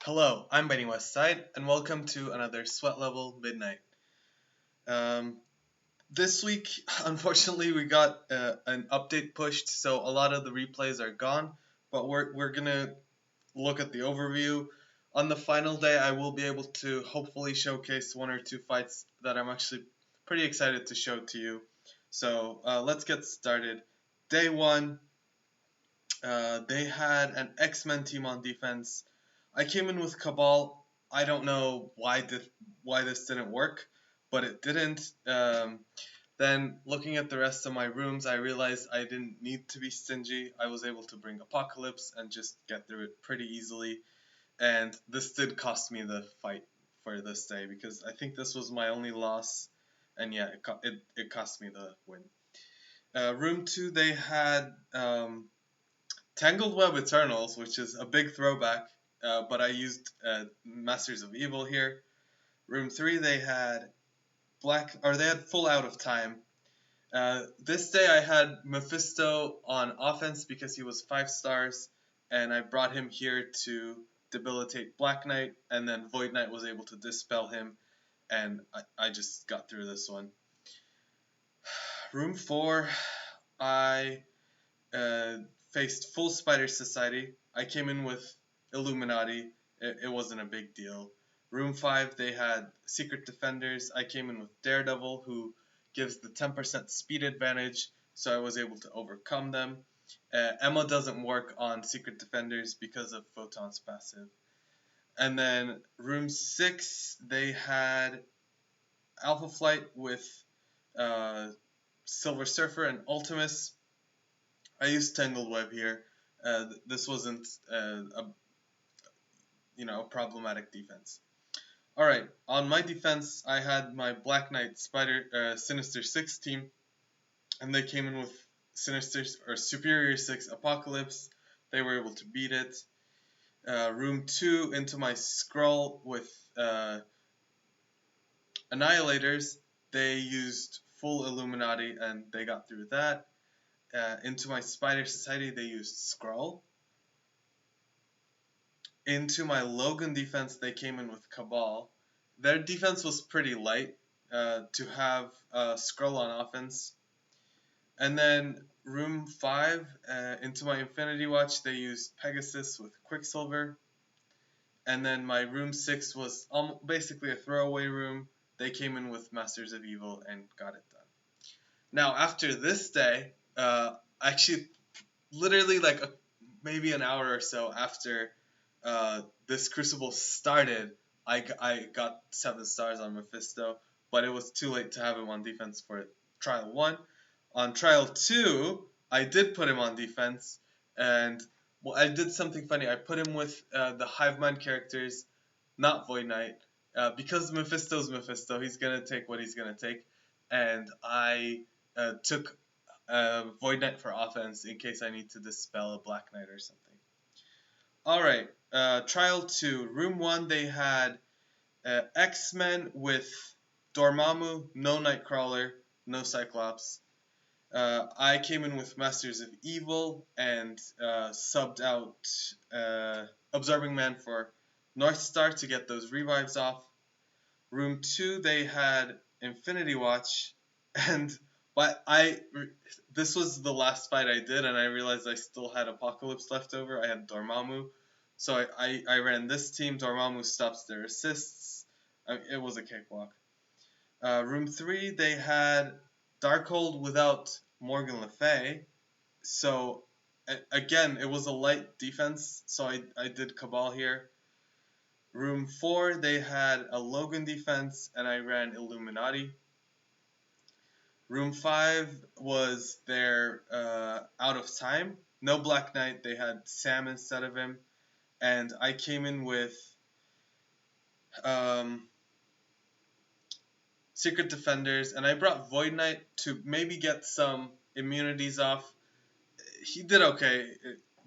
Hello, I'm Benny Westside, and welcome to another Sweat Level Midnight. Um, this week, unfortunately, we got an update pushed, so a lot of the replays are gone. But we're gonna look at the overview. On the final day, I will be able to hopefully showcase one or two fights that I'm actually pretty excited to show to you. So let's get started. Day one, they had an X-Men team on defense. I came in with Cabal. I don't know why this didn't work, but it didn't. Then looking at the rest of my rooms, I realized I didn't need to be stingy. I was able to bring Apocalypse and just get through it pretty easily. And this did cost me the fight for this day because I think this was my only loss, and yeah, it cost me the win. Room two, they had Tangled Web Eternals, which is a big throwback, but I used Masters of Evil here. Room 3, they had they had Full Out of Time. This day I had Mephisto on offense because he was 5 stars, and I brought him here to debilitate Black Knight, and then Void Knight was able to dispel him, and I just got through this one. Room 4, I uh, faced full Spider Society. I came in with Illuminati. It wasn't a big deal. Room 5, they had Secret Defenders. I came in with Daredevil, who gives the 10% speed advantage, so I was able to overcome them. Emma doesn't work on Secret Defenders because of Photon's passive. And then Room 6, they had Alpha Flight with Silver Surfer and Ultimus. I used Tangled Web here. This wasn't a problematic defense. All right, on my defense, I had my Black Knight Sinister 6 team, and they came in with Sinister or Superior 6 Apocalypse. They were able to beat it. Room 2 into my Skrull with Annihilators. They used full Illuminati, and they got through that. Into my Spider Society, they used Skrull. Into my Logan defense, they came in with Cabal. Their defense was pretty light to have Skrull on offense. And then Room 5, into my Infinity Watch, they used Pegasus with Quicksilver. And then my Room 6 was basically a throwaway room. They came in with Masters of Evil and got it done. Now, after this day, actually, literally like maybe an hour or so after this Crucible started, I got 7 stars on Mephisto, but it was too late to have him on defense for Trial 1. On Trial 2, I did put him on defense, and I did something funny. I put him with the Hive Mind characters, not Void Knight, because Mephisto's Mephisto. He's gonna take what he's gonna take, and I took Void Knight for offense in case I need to dispel a Black Knight or something. Alright, Trial 2. Room 1, they had X-Men with Dormammu, no Nightcrawler, no Cyclops. I came in with Masters of Evil and subbed out Observing Man for North Star to get those revives off. Room 2, they had Infinity Watch, and this was the last fight I did, and I realized I still had Apocalypse left over. I had Dormammu, so I ran this team. Dormammu stops their assists. It was a cakewalk. Room 3, they had Darkhold without Morgan Le Fay, so again, it was a light defense, so I did Cabal here. Room 4, they had a Logan defense, and I ran Illuminati. Room 5 was their Out of Time. No Black Knight, they had Sam instead of him. And I came in with Secret Defenders, and I brought Void Knight to maybe get some immunities off. He did okay,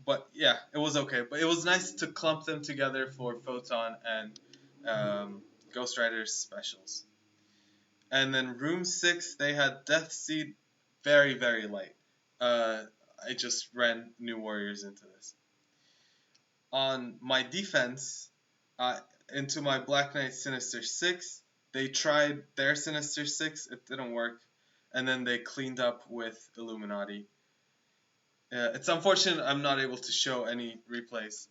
but yeah, it was okay. But it was nice to clump them together for Photon and Ghost Rider's specials. And then Room 6, they had Death Seed, very, very light. I just ran New Warriors into this. On my defense, uh, into my Black Knight Sinister 6. They tried their Sinister 6, it didn't work, and then they cleaned up with Illuminati. It's unfortunate I'm not able to show any replays.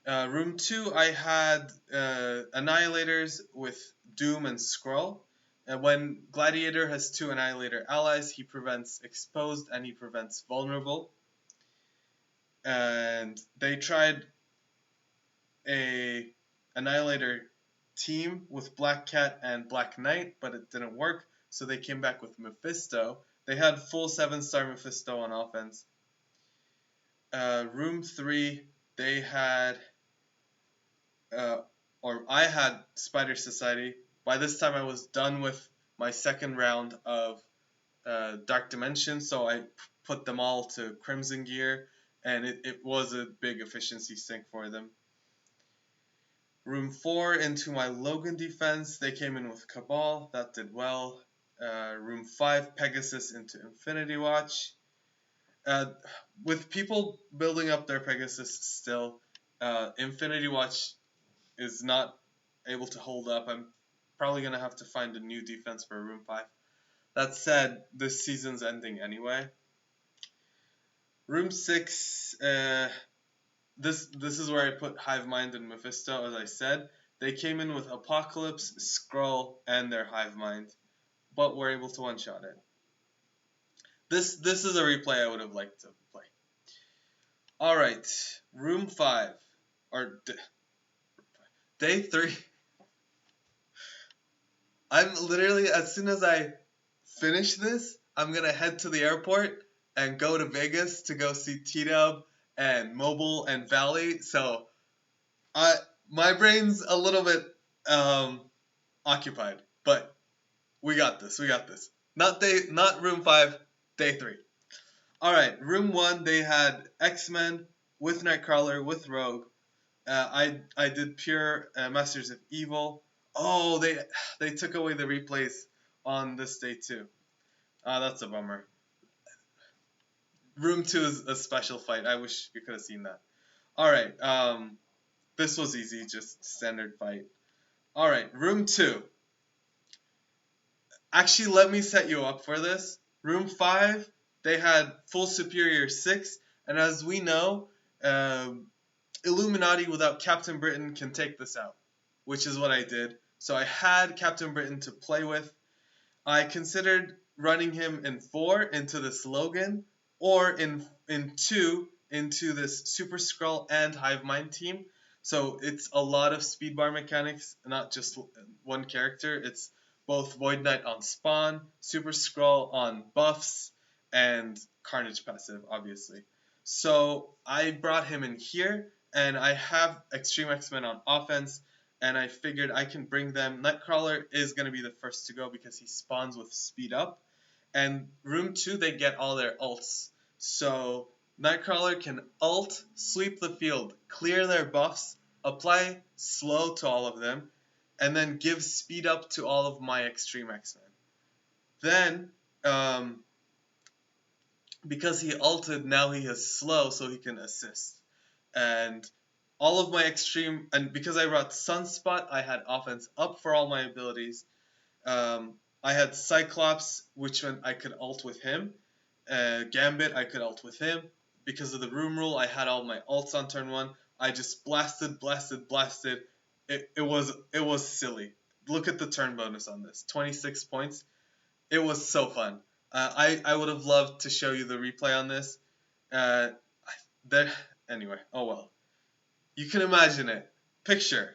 Room 2, I had Annihilators with Doom and Skrull. When Gladiator has 2 Annihilator allies, he prevents Exposed and he prevents Vulnerable. And they tried a Annihilator team with Black Cat and Black Knight, but it didn't work, so they came back with Mephisto. They had full 7-star Mephisto on offense. Room 3, they had, or I had Spider Society. By this time I was done with my second round of Dark Dimension, so I put them all to Crimson Gear, and it was a big efficiency sink for them. Room 4 into my Logan defense, they came in with Cabal, that did well. Room 5, Pegasus into Infinity Watch. With people building up their Pegasus still, Infinity Watch is not able to hold up. I'm probably going to have to find a new defense for Room 5. That said, this season's ending anyway. Room 6, this is where I put Hive Mind and Mephisto, as I said. They came in with Apocalypse, Skrull, and their Hive Mind, but were able to one-shot it. This is a replay I would have liked to play. Alright, Room 5, or Day 3. I'm literally, as soon as I finish this, I'm going to head to the airport and go to Vegas to go see T-Dub and Mobile and Valley, so my brain's a little bit occupied, but we got this. Not Room 5, Day 3. Alright, Room 1, they had X-Men with Nightcrawler, with Rogue. I did pure Masters of Evil. Oh, they took away the replays on this day too. That's a bummer. Room 2 is a special fight. I wish you could have seen that. Alright, this was easy, just standard fight. Alright, Room 2. Actually, let me set you up for this. Room 5, they had full Superior 6, and as we know, Illuminati without Captain Britain can take this out, which is what I did. So I had Captain Britain to play with. I considered running him in 4 into this Logan, or in 2 into this Super Skrull and Hive Mind team. So it's a lot of speed bar mechanics, not just one character. It's both Void Knight on spawn, Super Skrull on buffs, and Carnage passive, obviously. So I brought him in here, and I have Extreme X-Men on offense, and I figured I can bring them. Nightcrawler is going to be the first to go because he spawns with speed up. And Room 2, they get all their ults. So Nightcrawler can ult, sweep the field, clear their buffs, apply slow to all of them, and then give speed up to all of my Extreme X-Men. Then, because he ulted, now he has slow, so he can assist. And all of my extreme, and because I brought Sunspot, I had offense up for all my abilities. I had Cyclops, which meant I could ult with him. Gambit, I could ult with him. Because of the room rule, I had all my ults on turn 1. I just blasted. It was silly. Look at the turn bonus on this, 26 points. It was so fun. I would have loved to show you the replay on this. Anyway, oh well. You can imagine it. Picture.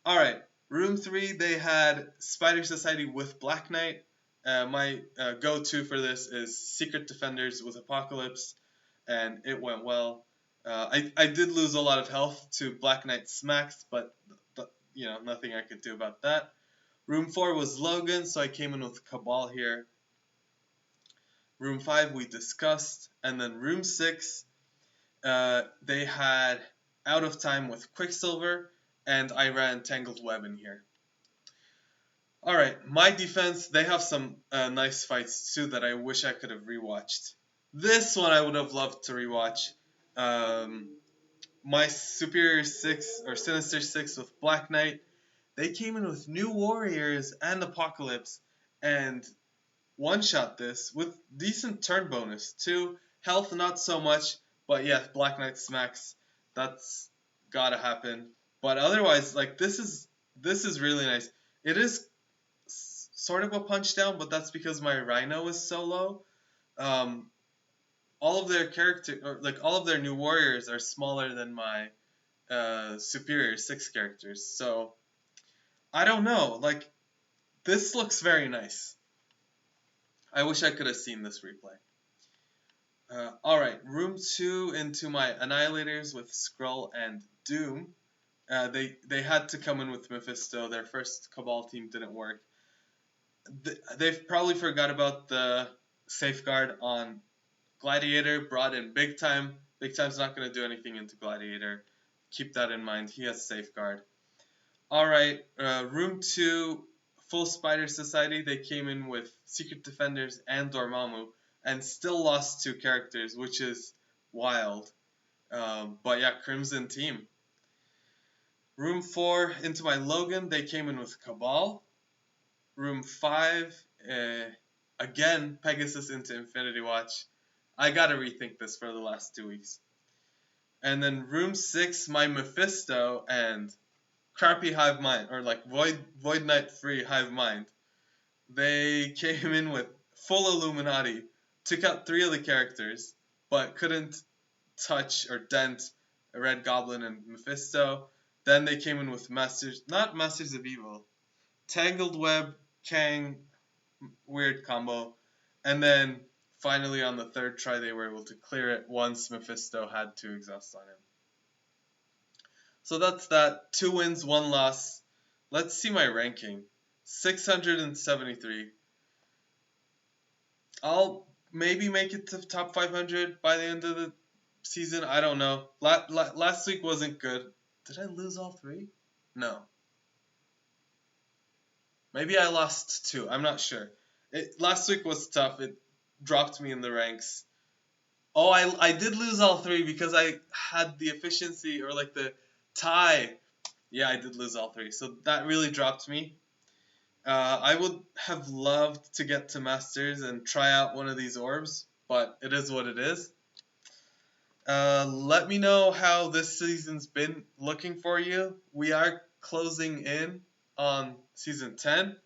Alright, Room 3, they had Spider Society with Black Knight. My go-to for this is Secret Defenders with Apocalypse, and it went well. I did lose a lot of health to Black Knight smacks, but nothing I could do about that. Room 4 was Logan, so I came in with Cabal here. Room 5 we discussed, and then Room 6, they had Out of Time with Quicksilver, and I ran Tangled Web in here. Alright, my defense, they have some nice fights too that I wish I could have rewatched. This one I would have loved to rewatch. my Superior 6 or Sinister 6 with Black Knight, they came in with New Warriors and Apocalypse and one-shot this with decent turn bonus. 2, health not so much, but yeah, Black Knight smacks. That's gotta happen. But otherwise, like this is really nice. It is sort of a punch down, but that's because my Rhino is so low. Um, all of their character, or like all of their new warriors, are smaller than my superior 6 characters. So I don't know. Like this looks very nice. I wish I could have seen this replay. Alright, room 2 into my Annihilators with Skrull and Doom. They had to come in with Mephisto. Their first Cabal team didn't work. They've probably forgot about the safeguard on Gladiator, brought in Big Time. Big Time's not going to do anything into Gladiator. Keep that in mind. He has safeguard. Alright, room 2, full Spider Society. They came in with Secret Defenders and Dormammu and still lost 2 characters, which is wild. But yeah, Crimson team. Room 4, into my Logan, they came in with Cabal. Room 5, again, Pegasus into Infinity Watch. I gotta rethink this for the last 2 weeks. And then room 6, my Mephisto and crappy Hive Mind, or like Void Knight free Hive Mind. They came in with full Illuminati, took out 3 of the characters, but couldn't touch or dent a Red Goblin and Mephisto. Then they came in with not Masters of Evil, Tangled Web, Kang, weird combo, and then finally on the 3rd try they were able to clear it once Mephisto had 2 exhausts on him. So that's that. 2 wins, 1 loss. Let's see my ranking. 673. I'll maybe make it to top 500 by the end of the season. I don't know. Last week wasn't good. Did I lose all 3? No. Maybe I lost 2. I'm not sure. Last week was tough. It dropped me in the ranks. Oh, I did lose all 3 because I had the efficiency or like the tie. Yeah, I did lose all 3. So that really dropped me. I would have loved to get to Masters and try out one of these orbs, but it is what it is. Let me know how this season's been looking for you. We are closing in on Season 10.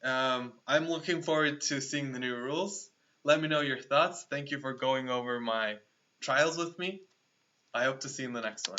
I'm looking forward to seeing the new rules. Let me know your thoughts. Thank you for going over my trials with me. I hope to see you in the next one.